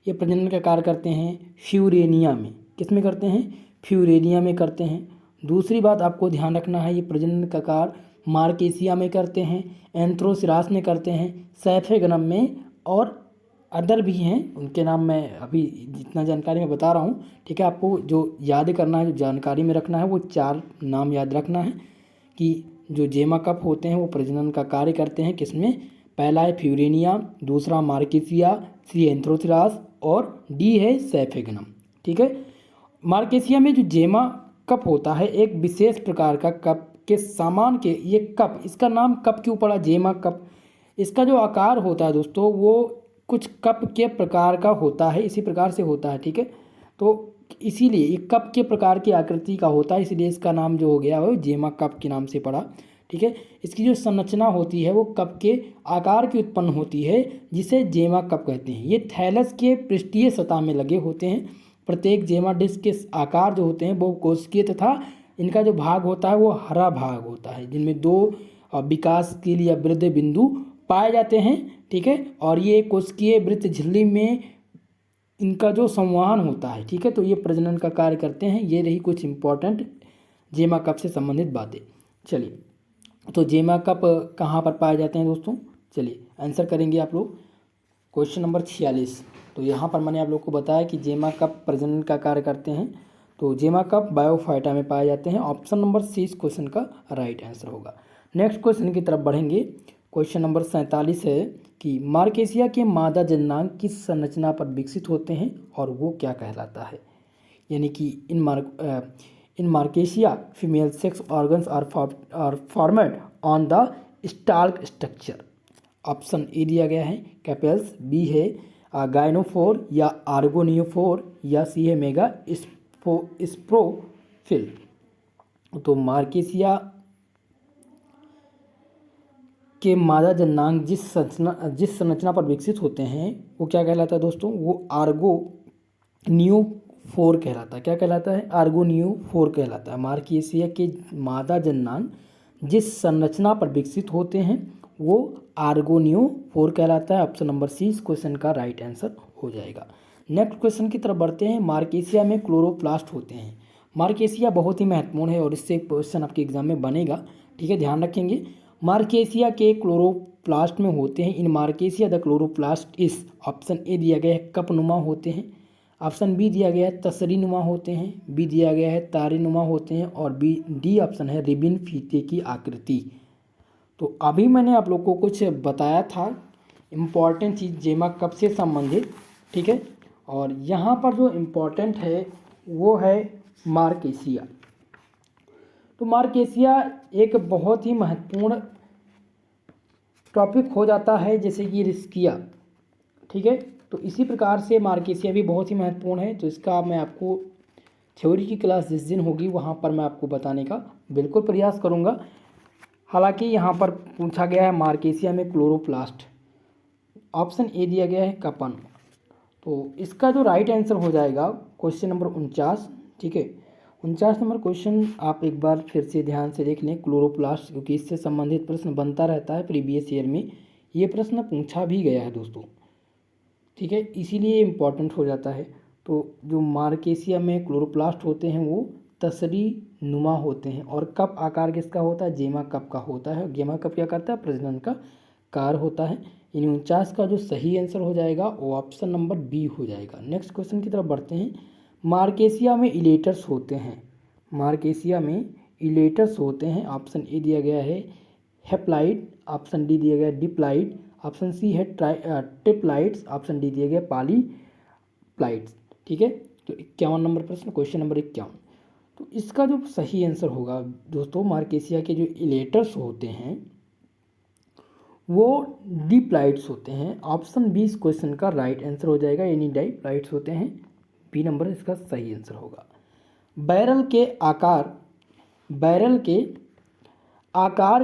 ये प्रजनन का कार्य करते हैं फ्यूरेनिया में। किस में करते हैं, फ्यूरेनिया में करते हैं। दूसरी बात आपको ध्यान रखना है, ये प्रजनन का कार्य मार्केसिया में करते हैं, एंथ्रोसिरास में करते हैं, सैफेगनम में, और अदर भी हैं उनके नाम मैं अभी जितना जानकारी मैं बता रहा हूँ, ठीक है। आपको जो याद करना है, जो जानकारी में रखना है वो 4 नाम याद रखना है कि जो जेमा कप होते हैं वो प्रजनन का कार्य करते हैं। किसमें, पहला है फ्यूरेनिया, दूसरा मार्केसिया, सी एंथ्रोसिरास और डी है सैफेगनम, ठीक है। मार्केसिया में जो जेमा कप होता है एक विशेष प्रकार का कप के सामान के, ये कप, इसका नाम कप क्यों पड़ा, जेमा कप। इसका जो आकार होता है दोस्तों वो कुछ कप के प्रकार का होता है, इसी प्रकार से होता है, ठीक है। तो इसीलिए ये कप के प्रकार की आकृति का होता है, इसलिए इसका नाम जो हो गया वो जेमा कप के नाम से पड़ा। ठीक है, इसकी जो संरचना होती है वो कप के आकार की उत्पन्न होती है, जिसे जेमा कप कहते हैं। ये थैलस के पृष्ठीय सतह में लगे होते हैं। प्रत्येक जेमा डिस्क के आकार जो होते हैं वो कोशिकीय तथा इनका जो भाग होता है वो हरा भाग होता है, जिनमें दो विकासशील या वृद्धि बिंदु पाए जाते हैं। ठीक है, और ये कोशिकीय वृत्त झिल्ली में इनका जो संवहन होता है। ठीक है, तो ये प्रजनन का कार्य करते हैं। ये रही कुछ इंपॉर्टेंट जेमा कप से संबंधित बातें। चलिए, तो जेमा कप कहाँ पर पाए जाते हैं दोस्तों? चलिए आंसर करेंगे आप लोग। क्वेश्चन नंबर 46, तो यहाँ पर मैंने आप लोग को बताया कि जेमा कप प्रजनन का कार्य करते हैं। तो जेमा कप बायोफाइटा में पाए जाते हैं। ऑप्शन नंबर सी इस क्वेश्चन का राइट आंसर होगा। नेक्स्ट क्वेश्चन की तरफ बढ़ेंगे। क्वेश्चन नंबर 47 है कि मार्केसिया के मादा जननांग किस संरचना पर विकसित होते हैं और वो क्या कहलाता है? यानी कि इन मार्केसिया female sex organs are formed on the stalk structure. Option A दिया गया है कैपेल्स, बी है गाइनोफोर या आर्गोनियोफोर, या सी है मेगा स्प्रोफिल। तो मार्केसिया के मादा जननांग जिस संरचना पर विकसित होते हैं वो क्या कहलाता है दोस्तों? वो आर्गोनियोफोर कहलाता है। क्या कहलाता है? आर्गोनियोफोर कहलाता है। मार्केसिया के मादा जननांग जिस संरचना पर विकसित होते हैं वो आर्गोनियोफोर कहलाता है। ऑप्शन नंबर सी इस क्वेश्चन का राइट आंसर हो जाएगा। नेक्स्ट क्वेश्चन की तरफ बढ़ते हैं। मार्केसिया में क्लोरोप्लास्ट होते हैं। मार्केसिया बहुत ही महत्वपूर्ण है और इससे एक क्वेश्चन आपके एग्जाम में बनेगा। ठीक है, ध्यान रखेंगे। मार्केसिया के क्लोरोप्लास्ट में होते हैं। इन मार्केसिया द क्लोरोप्लास्ट इस, ऑप्शन ए दिया गया है कपनुमा होते हैं, ऑप्शन बी दिया गया है तसरी नुमा होते हैं, बी दिया गया है तारे नुमा होते हैं, और डी ऑप्शन है रिबिन फीते की आकृति। तो अभी मैंने आप लोग को कुछ बताया था इम्पॉर्टेंट चीज़ जेमा कप से संबंधित। ठीक है, और यहाँ पर जो इम्पॉर्टेंट है वो है मार्केसिया। तो मार्केसिया एक बहुत ही महत्वपूर्ण टॉपिक हो जाता है, जैसे कि रिस्किया। ठीक है, तो इसी प्रकार से मार्केसिया भी बहुत ही महत्वपूर्ण है। तो इसका मैं आपको थ्योरी की क्लास जिस दिन होगी वहाँ पर मैं आपको बताने का बिल्कुल प्रयास करूँगा। हालांकि यहाँ पर पूछा गया है मार्केसिया में क्लोरोप्लास्ट, ऑप्शन ए दिया गया है कपन। तो इसका जो राइट आंसर हो जाएगा क्वेश्चन नंबर 49। ठीक है, 49 नंबर क्वेश्चन आप एक बार फिर से ध्यान से देख लें। क्लोरोप्लास्ट, क्योंकि इससे संबंधित प्रश्न बनता रहता है प्रीवियस ईयर में, ये प्रश्न पूछा भी गया है दोस्तों। ठीक है, इसीलिए इम्पॉर्टेंट हो जाता है। तो जो मार्केसिया में क्लोरोप्लास्ट होते हैं वो तसरी नुमा होते हैं। और कप आकार किसका होता है? जेमा कप का होता है। जेमा कप क्या करता है? प्रजनन का कार्य होता है। इन 49 का जो सही आंसर हो जाएगा वो ऑप्शन नंबर बी हो जाएगा। नेक्स्ट क्वेश्चन की तरफ बढ़ते हैं। मार्केसिया में इलेटर्स होते हैं। मार्केसिया में इलेटर्स होते हैं। ऑप्शन ए दिया गया है हेप्लाइड, ऑप्शन डी दिया गया है डिप्लाइड, ऑप्शन सी है ट्रिप्लाइड्स, ऑप्शन डी दिया गया पॉलीप्लाइड्स। ठीक है, तो 51 नंबर प्रश्न, क्वेश्चन नंबर 51। तो इसका जो सही आंसर होगा दोस्तों, मार्केसिया के जो इलेटर्स होते हैं वो डिप्लाइड्स होते हैं। ऑप्शन बी इस क्वेश्चन का राइट आंसर हो जाएगा, यानी डिप्लाइड्स होते हैं। बी नंबर इसका सही आंसर होगा। बैरल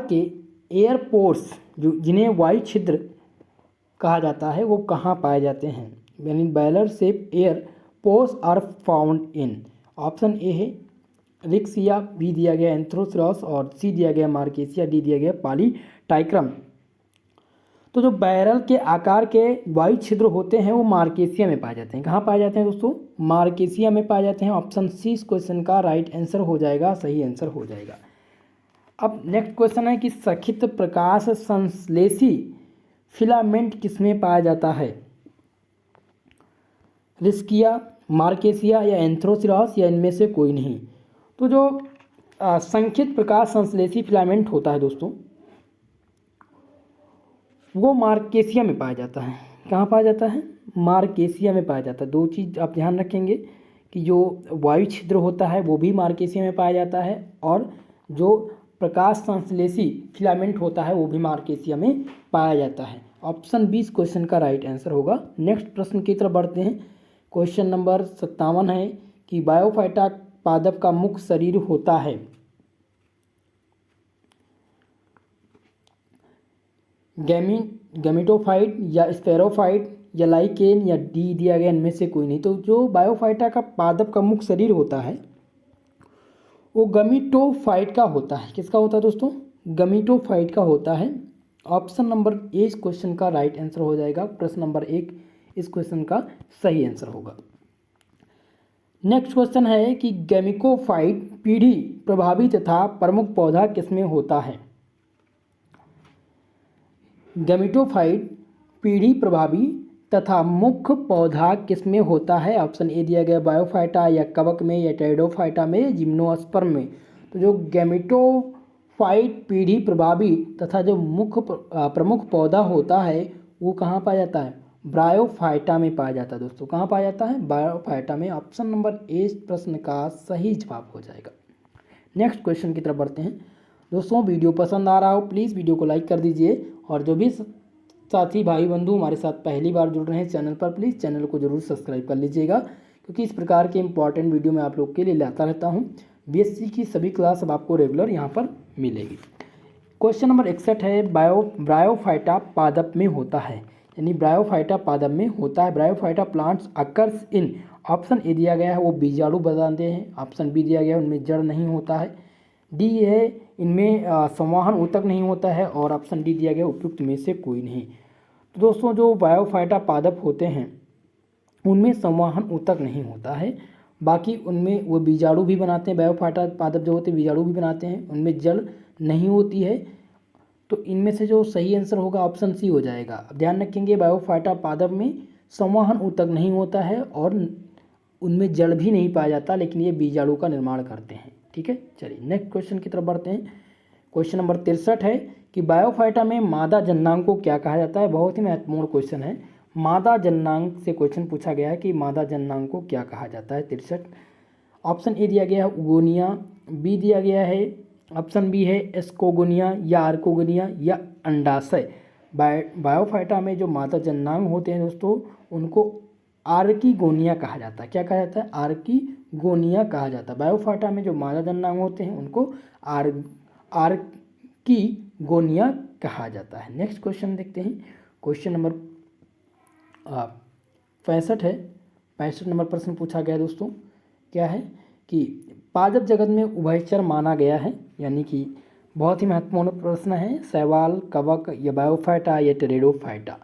के एयरपोर्ट्स जो जिन्हें वायु छिद्र कहा जाता है वो कहाँ पाए जाते हैं? यानी barrel shape air pores are found in, option A है रिक्सिया, बी दिया गया एंथ्रोसरस, और सी दिया गया मार्केसिया, डी दिया गया पॉलीटाइक्रम। तो जो बैरल के आकार के वायु छिद्र होते हैं वो मार्केसिया में पाए जाते हैं। कहाँ पाए जाते हैं दोस्तों? मार्केसिया में पाए जाते हैं। ऑप्शन सी इस क्वेश्चन का राइट आंसर हो जाएगा, सही आंसर हो जाएगा। अब नेक्स्ट क्वेश्चन है कि सखित प्रकाश संश्लेषी फिलामेंट किसमें पाया जाता है? रिस्किया, मार्केसिया या एंथ्रोसिरस, या इनमें से कोई नहीं। तो जो संखित प्रकाश संश्लेषी फिलामेंट होता है दोस्तों वो मार्केसिया में पाया जाता है। कहाँ पाया जाता है? मार्केसिया में पाया जाता है। दो चीज़ आप ध्यान रखेंगे कि जो वायु छिद्र होता है वो भी मार्केसिया में पाया जाता है, और जो प्रकाश संश्लेषी फिलामेंट होता है वो भी मार्केसिया में पाया जाता है। ऑप्शन 20 क्वेश्चन का राइट आंसर होगा। नेक्स्ट प्रश्न की तरफ बढ़ते हैं। क्वेश्चन नंबर 57 है कि बायोफाइटा पादप का मुख्य शरीर होता है? गैमेटोफाइट या स्पेरोफाइट या लाइकेन या डी दिया गया इनमें से कोई नहीं। तो जो बायोफाइटा का पादप का मुख्य शरीर होता है वो गमीटोफाइट का होता है। किसका होता है दोस्तों? गमीटोफाइट का होता है। ऑप्शन नंबर ए इस क्वेश्चन का राइट आंसर हो जाएगा। प्रश्न नंबर 1 इस क्वेश्चन का सही आंसर होगा। नेक्स्ट क्वेश्चन है कि गैमिकोफाइट पीढ़ी प्रभावी तथा प्रमुख पौधा किसमें होता है? गैमेटोफाइट पीढ़ी प्रभावी तथा मुख्य पौधा किसमें होता है? ऑप्शन ए दिया गया बायोफाइटा या कवक में या टेरिडोफाइटा में या जिम्नोस्पर्म में। तो जो गैमेटोफाइट पीढ़ी प्रभावी तथा जो मुख्य प्रमुख पौधा होता है वो कहाँ पाया जाता है? ब्रायोफाइटा में पाया जाता है दोस्तों। कहाँ पाया जाता है? बायोफाइटा में। ऑप्शन नंबर ए इस प्रश्न का सही जवाब हो जाएगा। नेक्स्ट क्वेश्चन की तरफ बढ़ते हैं। दोस्तों वीडियो पसंद आ रहा हो प्लीज़ वीडियो को लाइक कर दीजिए, और जो भी साथी भाई बंधु हमारे साथ पहली बार जुड़ रहे हैं चैनल पर, प्लीज़ चैनल को जरूर सब्सक्राइब कर लीजिएगा, क्योंकि इस प्रकार के इंपॉर्टेंट वीडियो मैं आप लोग के लिए लाता रहता हूं। बीएससी की सभी क्लास अब आपको रेगुलर यहां पर मिलेगी। क्वेश्चन नंबर 61 है, ब्रायोफाइटा पादप में होता है, यानी ब्रायोफाइटा पादप में होता है। Bryophyta plants occurs in, option A दिया गया है वो बीजाणु बताते हैं, ऑप्शन बी दिया गया है उनमें जड़ नहीं होता है, डी है इनमें संवहन ऊतक नहीं होता है, और ऑप्शन डी दिया गया उपयुक्त में से कोई नहीं। तो दोस्तों जो बायोफाइटा पादप होते हैं उनमें संवहन ऊतक नहीं होता है, बाकी उनमें वो बीजाणु भी बनाते हैं। बायोफाइटा पादप जो होते हैं बीजाणु भी बनाते हैं, उनमें जड़ नहीं होती है। तो इनमें से जो सही आंसर होगा ऑप्शन सी हो जाएगा। अब ध्यान रखेंगे बायोफाइटा पादप में संवहन ऊतक नहीं होता है और उनमें जड़ भी नहीं पाया जाता, लेकिन ये बीजाणु का निर्माण करते हैं। ठीक है, चलिए नेक्स्ट क्वेश्चन की तरफ बढ़ते हैं। क्वेश्चन नंबर 63 है कि बायोफाइटा में मादा जननांग को क्या कहा जाता है? बहुत ही महत्वपूर्ण क्वेश्चन है। मादा जननांग से क्वेश्चन पूछा गया है कि मादा जननांग को क्या कहा जाता है। 63 ऑप्शन ए दिया गया है उगोनिया, बी दिया गया है ऑप्शन बी है एस्कोगोनिया या आर्कोगोनिया या अंडाशय। बायोफाइटा में जो मादा जननांग होते हैं दोस्तों उनको आर्कीगोनिया कहा जाता है। क्या कहा जाता है? आर्कीगोनिया कहा जाता है। बायोफाइटा में जो मादा जननांग होते हैं उनको आर्कीगोनिया कहा जाता है। नेक्स्ट क्वेश्चन देखते हैं। क्वेश्चन नंबर 65 है। 65 नंबर प्रश्न पूछा गया दोस्तों, क्या है कि पादप जगत में उभयचर माना गया है, यानी कि बहुत ही महत्वपूर्ण प्रश्न है। शैवाल, कवक या बायोफाइटा या टेरिडोफाइटा।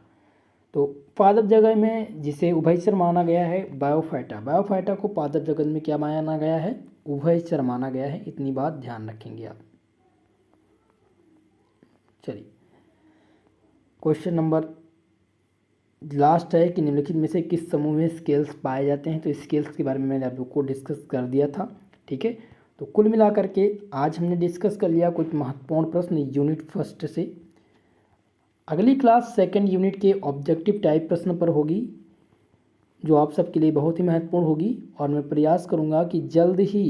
तो पादप जगत में जिसे उभयचर माना गया है बायोफाइटा। बायोफाइटा को पादप जगत में क्या माना गया है? उभयचर माना गया है। इतनी बात ध्यान रखेंगे आप। चलिए क्वेश्चन नंबर लास्ट है कि निम्नलिखित में से किस समूह में स्केल्स पाए जाते हैं? तो स्केल्स के बारे में मैंने आप लोग को डिस्कस कर दिया था। ठीक है, तो कुल मिलाकर के आज हमने डिस्कस कर लिया कुछ महत्वपूर्ण प्रश्न यूनिट फर्स्ट से। अगली क्लास सेकंड यूनिट के ऑब्जेक्टिव टाइप प्रश्न पर होगी, जो आप सबके लिए बहुत ही महत्वपूर्ण होगी, और मैं प्रयास करूंगा कि जल्द ही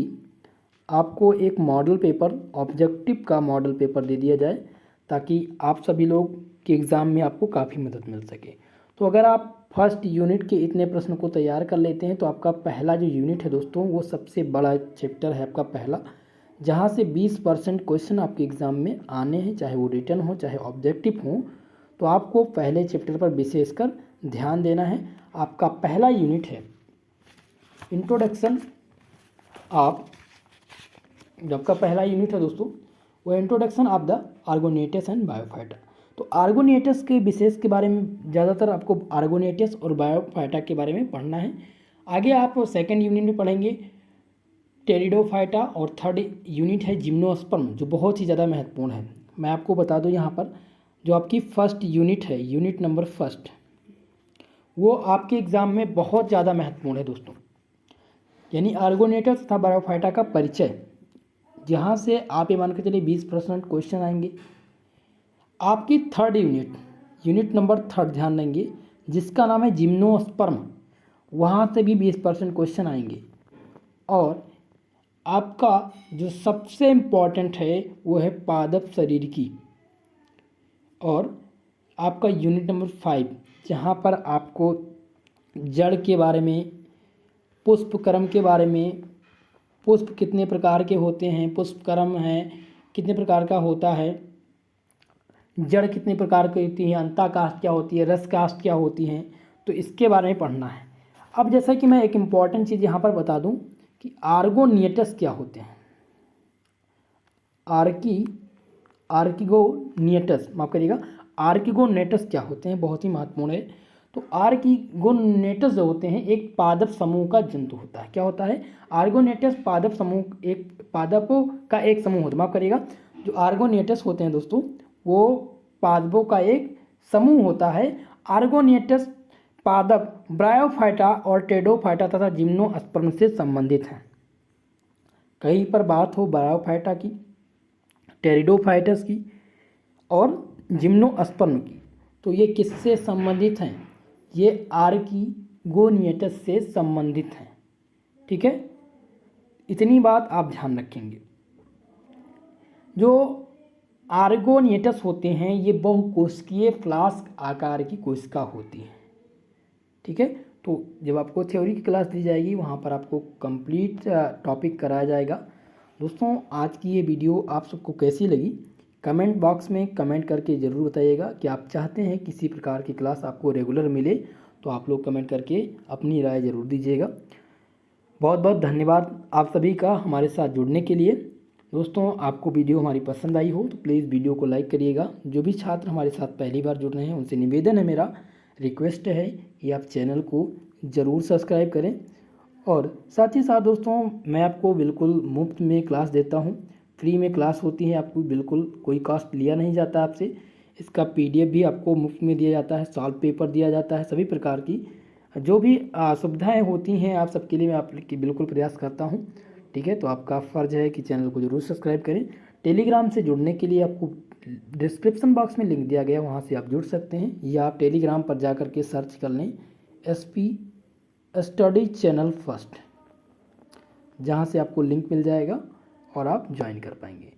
आपको एक मॉडल पेपर, ऑब्जेक्टिव का मॉडल पेपर दे दिया जाए, ताकि आप सभी लोग के एग्ज़ाम में आपको काफ़ी मदद मिल सके। तो अगर आप फर्स्ट यूनिट के इतने प्रश्न को तैयार कर लेते हैं तो आपका पहला जो यूनिट है दोस्तों वो सबसे बड़ा चैप्टर है आपका पहला, जहाँ से 20% क्वेश्चन आपके एग्ज़ाम में आने हैं, चाहे वो रिटन हो चाहे ऑब्जेक्टिव हो। तो आपको पहले चैप्टर पर विशेषकर ध्यान देना है। आपका पहला यूनिट है इंट्रोडक्शन ऑफ, जो आपका पहला यूनिट है दोस्तों वो introduction of the archegoniates and bryophyta. तो आर्गोनेटस के विशेष के बारे में ज़्यादातर आपको आर्गोनेटस और बायोफाइटा के बारे में पढ़ना है। आगे आप सेकंड यूनिट में पढ़ेंगे टेरिडोफाइटा, और थर्ड यूनिट है जिम्नोस्पर्म, जो बहुत ही ज़्यादा महत्वपूर्ण है। मैं आपको बता दूं यहाँ पर जो आपकी फर्स्ट यूनिट है, यूनिट नंबर फर्स्ट, वो आपके एग्ज़ाम में बहुत ज़्यादा महत्वपूर्ण है दोस्तों, यानी आर्गोनेटस तथा बायोफाइटा का परिचय, जहाँ से आप ये मान के चलिए 20% क्वेश्चन आएंगे। आपकी third unit, unit number third ध्यान देंगे, जिसका नाम है जिम्नोस्पर्म, वहाँ से भी 20% क्वेश्चन आएंगे। और आपका जो सबसे इम्पॉर्टेंट है वो है पादप शरीर की, और आपका यूनिट नंबर 5, जहाँ पर आपको जड़ के बारे में पुष्पक्रम के बारे में, पुष्प कितने प्रकार के होते हैं, पुष्पक्रम है कितने प्रकार का होता है, जड़ कितने प्रकार की होती है, अंताकाष्ठ क्या होती है, रसकाष्ठ क्या होती हैं, तो इसके बारे में पढ़ना है। अब जैसा कि मैं एक इम्पॉर्टेंट चीज़ यहाँ पर बता दूँ कि आर्गोनियटस क्या होते हैं। आर्किगोनियटस, माफ करिएगा, आर्किगोनेटस क्या होते हैं, बहुत ही महत्वपूर्ण है। तो आर्किगोनेटस जो होते हैं एक पादप समूह का जंतु होता है। क्या होता है? आर्गोनेटस पादप समूह, एक पादपों का एक समूह होता है, माफ करिएगा, जो आर्गोनेटस होते हैं दोस्तों वो पादपों का एक समूह होता है। आर्गोनेटस पादप ब्रायोफाइटा और टेडोफाइटा तथा जिम्नोस्पर्म से संबंधित हैं। कहीं पर बात हो ब्रायोफाइटा की, टेरिडोफाइटस की और जिम्नोस्पर्म की, तो ये किससे संबंधित हैं? ये आर्किगोनियटस से संबंधित हैं। ठीक है, इतनी बात आप ध्यान रखेंगे। जो आर्गोनियटस होते हैं ये बहुकोशिकीय फ्लास्क आकार की कोशिका होती है। ठीक है, तो जब आपको थ्योरी की क्लास दी जाएगी वहाँ पर आपको कंप्लीट टॉपिक कराया जाएगा। दोस्तों आज की ये वीडियो आप सबको कैसी लगी कमेंट बॉक्स में कमेंट करके ज़रूर बताइएगा। कि आप चाहते हैं किसी प्रकार की क्लास आपको रेगुलर मिले तो आप लोग कमेंट करके अपनी राय ज़रूर दीजिएगा। बहुत बहुत धन्यवाद आप सभी का हमारे साथ जुड़ने के लिए। दोस्तों आपको वीडियो हमारी पसंद आई हो तो प्लीज़ वीडियो को लाइक करिएगा। जो भी छात्र हमारे साथ पहली बार जुड़ रहे हैं उनसे निवेदन है, मेरा रिक्वेस्ट है कि आप चैनल को ज़रूर सब्सक्राइब करें। और साथ ही साथ दोस्तों मैं आपको बिल्कुल मुफ्त में क्लास देता हूं, फ्री में क्लास होती है, आपको बिल्कुल कोई कॉस्ट लिया नहीं जाता आपसे। इसका PDF भी आपको मुफ्त में दिया जाता है, सॉल्व पेपर दिया जाता है, सभी प्रकार की जो भी सुविधाएँ होती हैं आप सबके लिए मैं आपकी बिल्कुल प्रयास करता हूँ। ठीक है, तो आपका फ़र्ज़ है कि चैनल को ज़रूर सब्सक्राइब करें। टेलीग्राम से जुड़ने के लिए आपको डिस्क्रिप्शन बॉक्स में लिंक दिया गया, वहाँ से आप जुड़ सकते हैं, या आप टेलीग्राम पर जा कर के सर्च कर लें SP स्टडी चैनल फर्स्ट, जहाँ से आपको लिंक मिल जाएगा और आप ज्वाइन कर पाएंगे।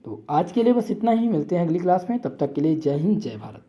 तो आज के लिए बस इतना ही, मिलते हैं अगली क्लास में, तब तक के लिए जय हिंद जय भारत।